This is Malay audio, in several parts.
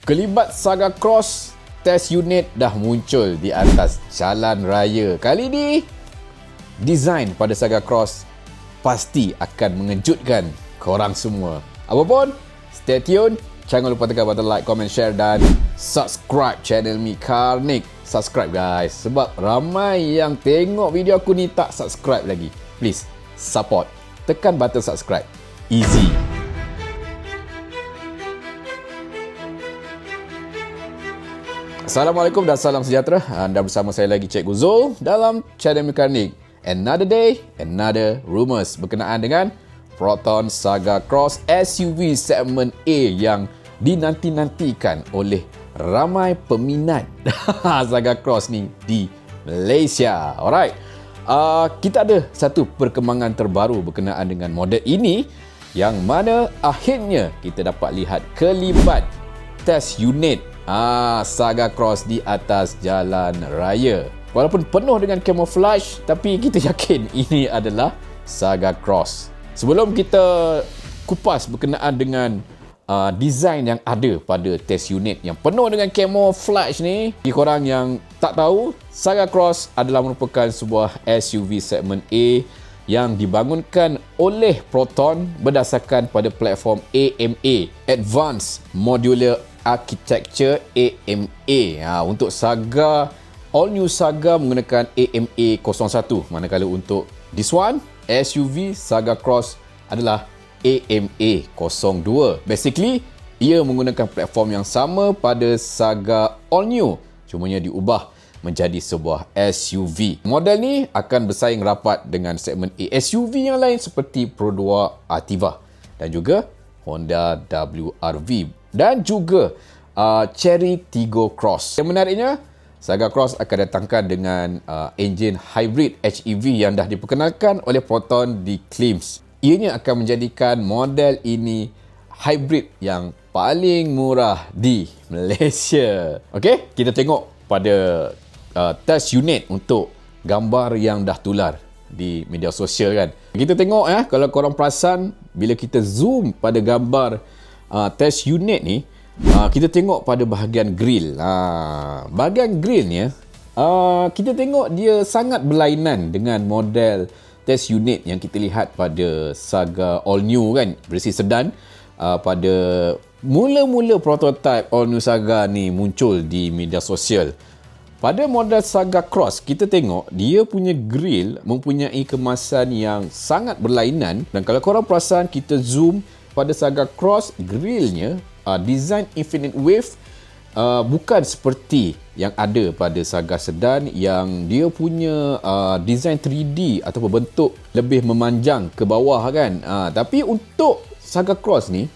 Kelibat Saga Cross test unit dah muncul di atas jalan raya. Kali ni, design pada Saga Cross pasti akan mengejutkan korang semua. Apapun, stay tune. Jangan lupa tekan button like, comment, share dan subscribe channel Mi Karnik. Subscribe guys, sebab ramai yang tengok video aku ni tak subscribe lagi. Please, support. Tekan button subscribe. Easy. Assalamualaikum dan salam sejahtera. Anda bersama saya lagi Cikgu Zul dalam channel Mi Karnik. Another day, another rumours berkenaan dengan Proton Saga Cross SUV segmen A yang dinanti-nantikan oleh ramai peminat Saga Cross ni di Malaysia. Alright, kita ada satu perkembangan terbaru berkenaan dengan model ini yang mana akhirnya kita dapat lihat kelibat test unit Saga Cross di atas jalan raya. Walaupun penuh dengan camouflage, tapi kita yakin ini adalah Saga Cross. Sebelum kita kupas berkenaan dengan design yang ada pada test unit yang penuh dengan camouflage ni, bagi korang yang tak tahu, Saga Cross adalah merupakan sebuah SUV segmen A yang dibangunkan oleh Proton berdasarkan pada platform AMA, Advanced Modular Architecture AMA. Untuk Saga, all new Saga menggunakan AMA 01, manakala untuk this one, SUV Saga Cross adalah AMA 02. Basically, ia menggunakan platform yang sama pada Saga all new, cumanya diubah menjadi sebuah SUV. Model ni akan bersaing rapat dengan segmen A SUV yang lain seperti Pro 2 Ativa dan juga Honda WRV dan juga Chery Tiggo Cross. Yang menariknya, Saga Cross akan datangkan dengan enjin hybrid HEV yang dah diperkenalkan oleh Proton di Klims. Ianya akan menjadikan model ini hybrid yang paling murah di Malaysia. Okey, kita tengok pada test unit untuk gambar yang dah tular di media sosial kan. Kita tengok kalau korang perasan, bila kita zoom pada gambar test unit ni, kita tengok pada bahagian grill. Bahagian grill ni kita tengok dia sangat berlainan dengan model test unit yang kita lihat pada Saga all new kan, versi sedan. Pada mula-mula prototype all new Saga ni muncul di media sosial. Pada model Saga Cross, kita tengok dia punya grill mempunyai kemasan yang sangat berlainan. Dan kalau korang perasan, kita zoom pada Saga Cross, grillnya design Infinite Wave bukan seperti yang ada pada Saga Sedan yang dia punya design 3D atau bentuk lebih memanjang ke bawah kan. Tapi untuk Saga Cross ni,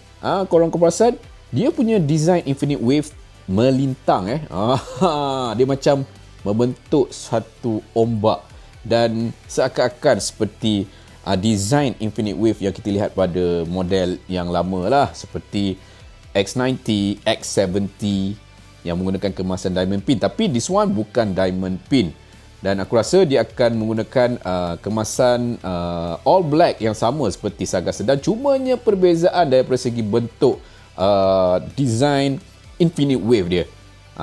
korang perasan, dia punya design Infinite Wave melintang dia macam membentuk satu ombak dan seakan-akan seperti design Infinite Wave yang kita lihat pada model yang lama lah, seperti X90, X70 yang menggunakan kemasan diamond pin. Tapi this one bukan diamond pin, dan aku rasa dia akan menggunakan kemasan all black yang sama seperti Saga Sedan, cumanya perbezaan daripada segi bentuk design Infinite Wave dia.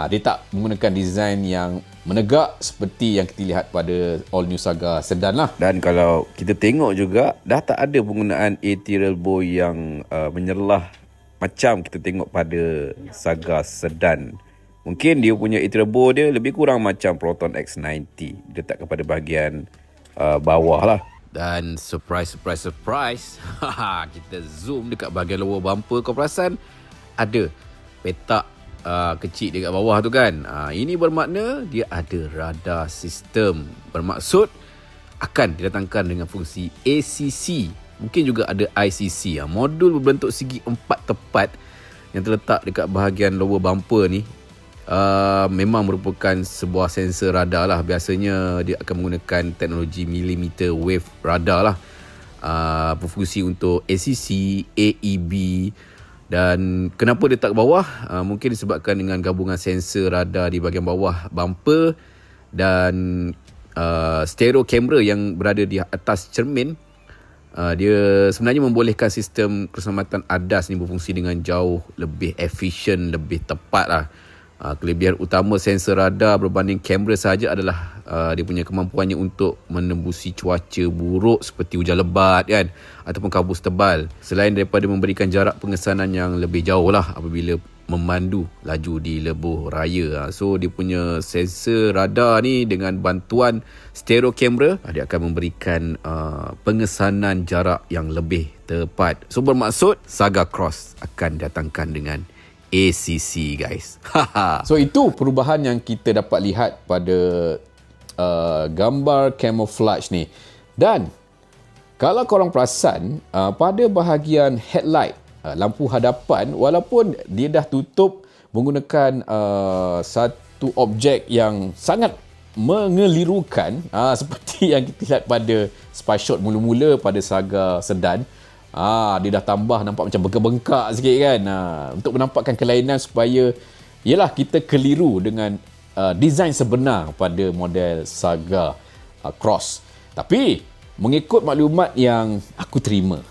Dia tak menggunakan design yang menegak seperti yang kita lihat pada all new Saga Sedan lah. Dan kalau kita tengok juga, dah tak ada penggunaan A-Turbo yang menyerlah macam kita tengok pada Saga Sedan. Mungkin dia punya A-Turbo dia lebih kurang macam Proton X90, letak kepada bahagian bawah lah. Dan surprise kita zoom dekat bahagian lower bumper, kau perasan ada petak kecil dekat bawah tu kan. Ini bermakna dia ada radar sistem, bermaksud akan didatangkan dengan fungsi ACC, mungkin juga ada ICC. Modul berbentuk segi empat tepat yang terletak dekat bahagian lower bumper ni memang merupakan sebuah sensor radar lah. Biasanya dia akan menggunakan teknologi millimeter wave radar lah, berfungsi untuk ACC, AEB. Dan kenapa dia tak ke bawah? Mungkin disebabkan dengan gabungan sensor radar di bahagian bawah bumper dan stereo kamera yang berada di atas cermin Dia sebenarnya membolehkan sistem keselamatan ADAS ni berfungsi dengan jauh lebih efisien, lebih tepat lah. Kelebihan utama sensor radar berbanding kamera sahaja adalah dia punya kemampuannya untuk menembusi cuaca buruk seperti hujan lebat kan, ataupun kabus tebal, selain daripada memberikan jarak pengesanan yang lebih jauh lah apabila memandu laju di lebuh raya. So dia punya sensor radar ni dengan bantuan stereo kamera, dia akan memberikan pengesanan jarak yang lebih tepat. So bermaksud Saga Cross akan datangkan dengan ACC guys. So itu perubahan yang kita dapat lihat pada gambar camouflage ni. Dan kalau korang perasan, pada bahagian headlight, lampu hadapan, walaupun dia dah tutup menggunakan satu objek yang sangat mengelirukan, seperti yang kita lihat pada spy shot mula-mula pada Saga Sedan. Dia dah tambah nampak macam bengkak-bengkak sikit kan, untuk menampakkan kelainan supaya yalah kita keliru dengan design sebenar pada model Saga Cross. Tapi mengikut maklumat yang aku terima,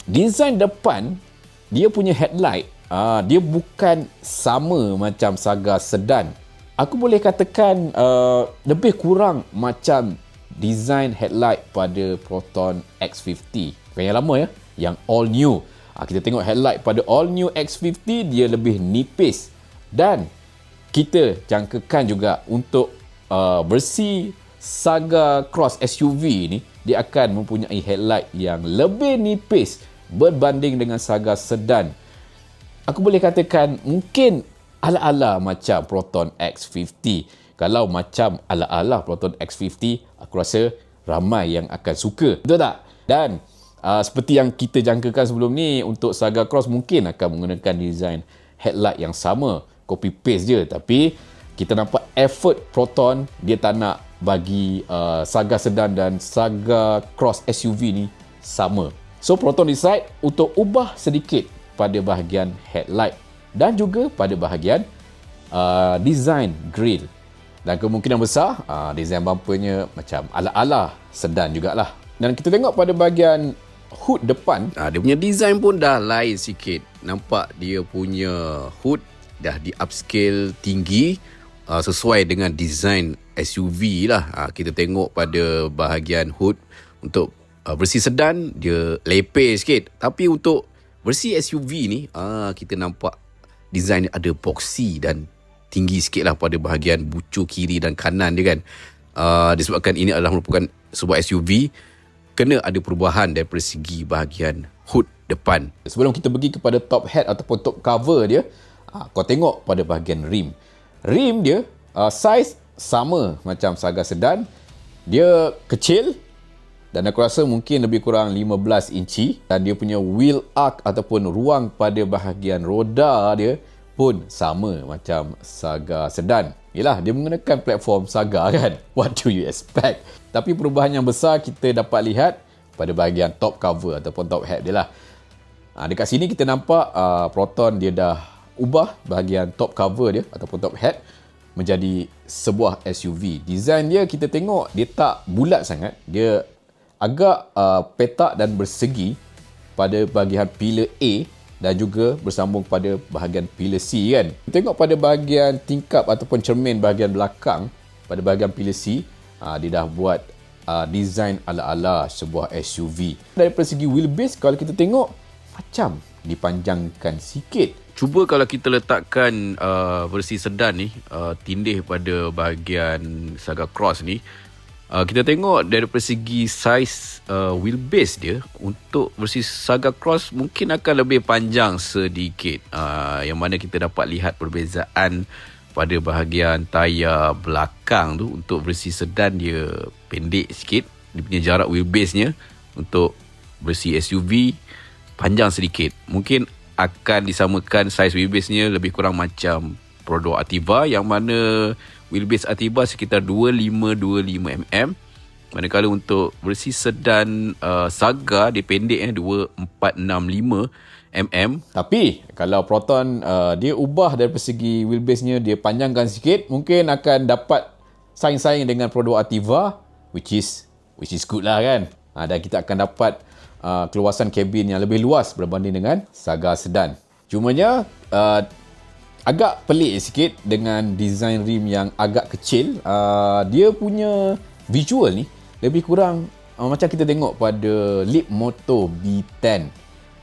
design depan dia punya headlight, dia bukan sama macam Saga Sedan. Aku boleh katakan lebih kurang macam design headlight pada Proton X50. Bukan yang lama ya, yang all new. Kita tengok headlight pada all new X50 dia lebih nipis. Dan kita jangkakan juga untuk versi Saga Cross SUV ni, dia akan mempunyai headlight yang lebih nipis berbanding dengan Saga Sedan. Aku boleh katakan mungkin ala-ala macam Proton X50. Kalau macam ala-ala Proton X50, aku rasa ramai yang akan suka. Betul tak? Dan seperti yang kita jangkakan sebelum ni, untuk Saga Cross mungkin akan menggunakan design headlight yang sama. Copy paste je. Tapi kita nampak effort Proton, dia tak nak bagi Saga Sedan dan Saga Cross SUV ni sama. So Proton decide untuk ubah sedikit pada bahagian headlight dan juga pada bahagian design grille. Dan kemungkinan besar design bumpernya macam ala-ala Sedan jugalah. Dan kita tengok pada bahagian hood depan, dia punya design pun dah lain sikit. Nampak dia punya hood dah di upscale tinggi, sesuai dengan design SUV lah. Kita tengok pada bahagian hood untuk versi sedan dia lepeh sikit, tapi untuk versi SUV ni kita nampak design ada boxy dan tinggi sikit lah pada bahagian bucu kiri dan kanan dia kan. Disebabkan ini adalah merupakan sebuah SUV, kena ada perubahan daripada segi bahagian hood depan. Sebelum kita pergi kepada top hat ataupun top cover dia, kau tengok pada bahagian rim. Rim dia saiz sama macam Saga Sedan, dia kecil dan aku rasa mungkin lebih kurang 15 inci, dan dia punya wheel arc ataupun ruang pada bahagian roda dia pun sama macam Saga Sedan. Yelah, dia menggunakan platform Saga kan. What do you expect? Tapi perubahan yang besar kita dapat lihat pada bahagian top cover ataupun top hat dia lah. Dekat sini kita nampak Proton dia dah ubah bahagian top cover dia ataupun top hat menjadi sebuah SUV. Design dia kita tengok dia tak bulat sangat. Dia agak petak dan bersegi pada bahagian pillar A dan juga bersambung pada bahagian pillar C kan. Kita tengok pada bahagian tingkap ataupun cermin bahagian belakang pada bahagian pillar C, dia dah buat design ala-ala sebuah SUV. Daripada segi wheelbase, kalau kita tengok macam dipanjangkan sikit. Cuba kalau kita letakkan versi sedan ni tindih pada bahagian Saga Cross ni, kita tengok daripada segi saiz wheelbase dia, untuk versi Saga Cross mungkin akan lebih panjang sedikit, yang mana kita dapat lihat perbezaan pada bahagian tayar belakang tu. Untuk versi sedan dia pendek sikit, dia punya jarak wheelbase-nya. Untuk versi SUV panjang sedikit. Mungkin akan disamakan saiz wheelbase-nya lebih kurang macam produk Ativa, yang mana wheelbase Ativa sekitar 25-25 mm. Manakala untuk versi sedan Saga dia pendek 2465 mm. Tapi kalau Proton dia ubah dari segi wheelbase-nya, dia panjangkan sikit, mungkin akan dapat saing-saing dengan produk Ativa, which is which is good lah kan. Dan kita akan dapat keluasan kabin yang lebih luas berbanding dengan Saga sedan. Cumanya agak pelik sikit dengan design rim yang agak kecil. Dia punya visual ni lebih kurang macam kita tengok pada Leapmotor B10.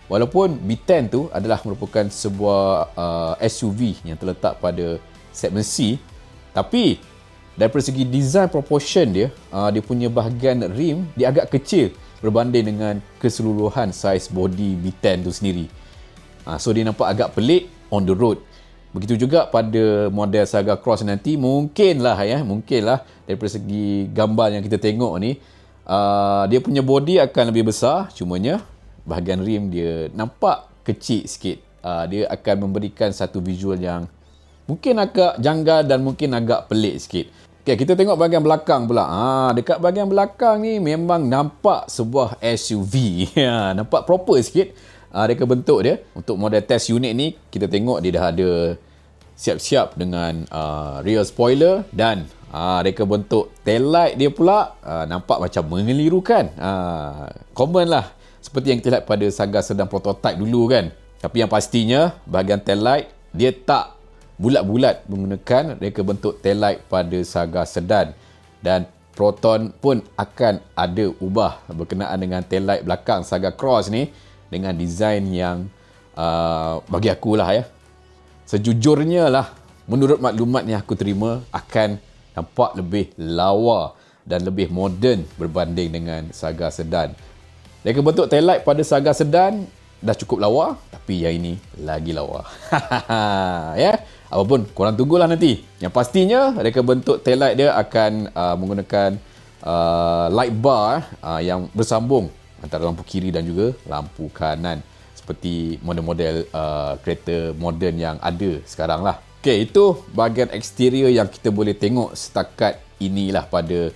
Walaupun B10 tu adalah merupakan sebuah SUV yang terletak pada segmen C, tapi daripada segi design proportion dia, dia punya bahagian rim dia agak kecil berbanding dengan keseluruhan saiz body B10 tu sendiri. So dia nampak agak pelik on the road. Begitu juga pada model Saga Cross nanti, mungkinlah daripada segi gambar yang kita tengok ni, dia punya body akan lebih besar, cumanya bahagian rim dia nampak kecil sikit. Dia akan memberikan satu visual yang mungkin agak janggal dan mungkin agak pelik sikit. Okay, kita tengok bahagian belakang pula. Dekat bahagian belakang ni memang nampak sebuah SUV. Nampak proper sikit. Reka bentuk dia. Untuk model test unit ni, kita tengok dia dah ada siap-siap dengan rear spoiler dan reka bentuk tail light dia pula nampak macam mengelirukan. Common lah, seperti yang kita lihat pada Saga sedan prototype dulu kan. Tapi yang pastinya bahagian tail light dia tak bulat-bulat menggunakan reka bentuk tail light pada Saga sedan, dan Proton pun akan ada ubah berkenaan dengan tail light belakang Saga Cross ni dengan design yang bagi aku lah sejujurnya lah, menurut maklumat yang aku terima, akan nampak lebih lawa dan lebih moden berbanding dengan Saga sedan. Reka bentuk tail light pada Saga sedan dah cukup lawa, tapi yang ini lagi lawa. Apapun, korang tunggulah nanti. Yang pastinya reka bentuk tail light dia akan menggunakan light bar yang bersambung antara lampu kiri dan juga lampu kanan, seperti model-model kereta moden yang ada sekarang lah. Okay, itu bahagian eksterior yang kita boleh tengok setakat inilah pada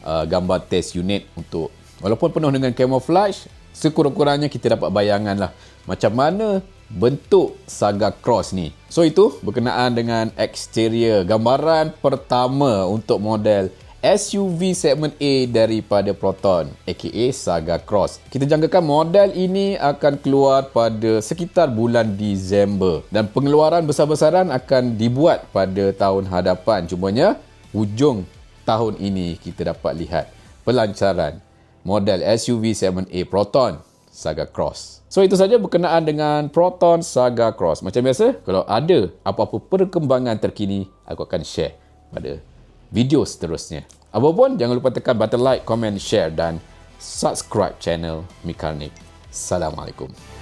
gambar test unit. Untuk walaupun penuh dengan camouflage, sekurang-kurangnya kita dapat bayangan lah macam mana bentuk Saga Cross ni. So itu berkenaan dengan eksterior, gambaran pertama untuk model SUV segmen A daripada Proton, aka Saga Cross. Kita jangkakan model ini akan keluar pada sekitar bulan Disember, dan pengeluaran besar-besaran akan dibuat pada tahun hadapan. Cumanya hujung tahun ini kita dapat lihat pelancaran model SUV segmen A Proton Saga Cross. So itu saja berkenaan dengan Proton Saga Cross. Macam biasa, kalau ada apa-apa perkembangan terkini, aku akan share pada video seterusnya. Apapun, jangan lupa tekan button like, comment, share dan subscribe channel Mekarnik. Assalamualaikum.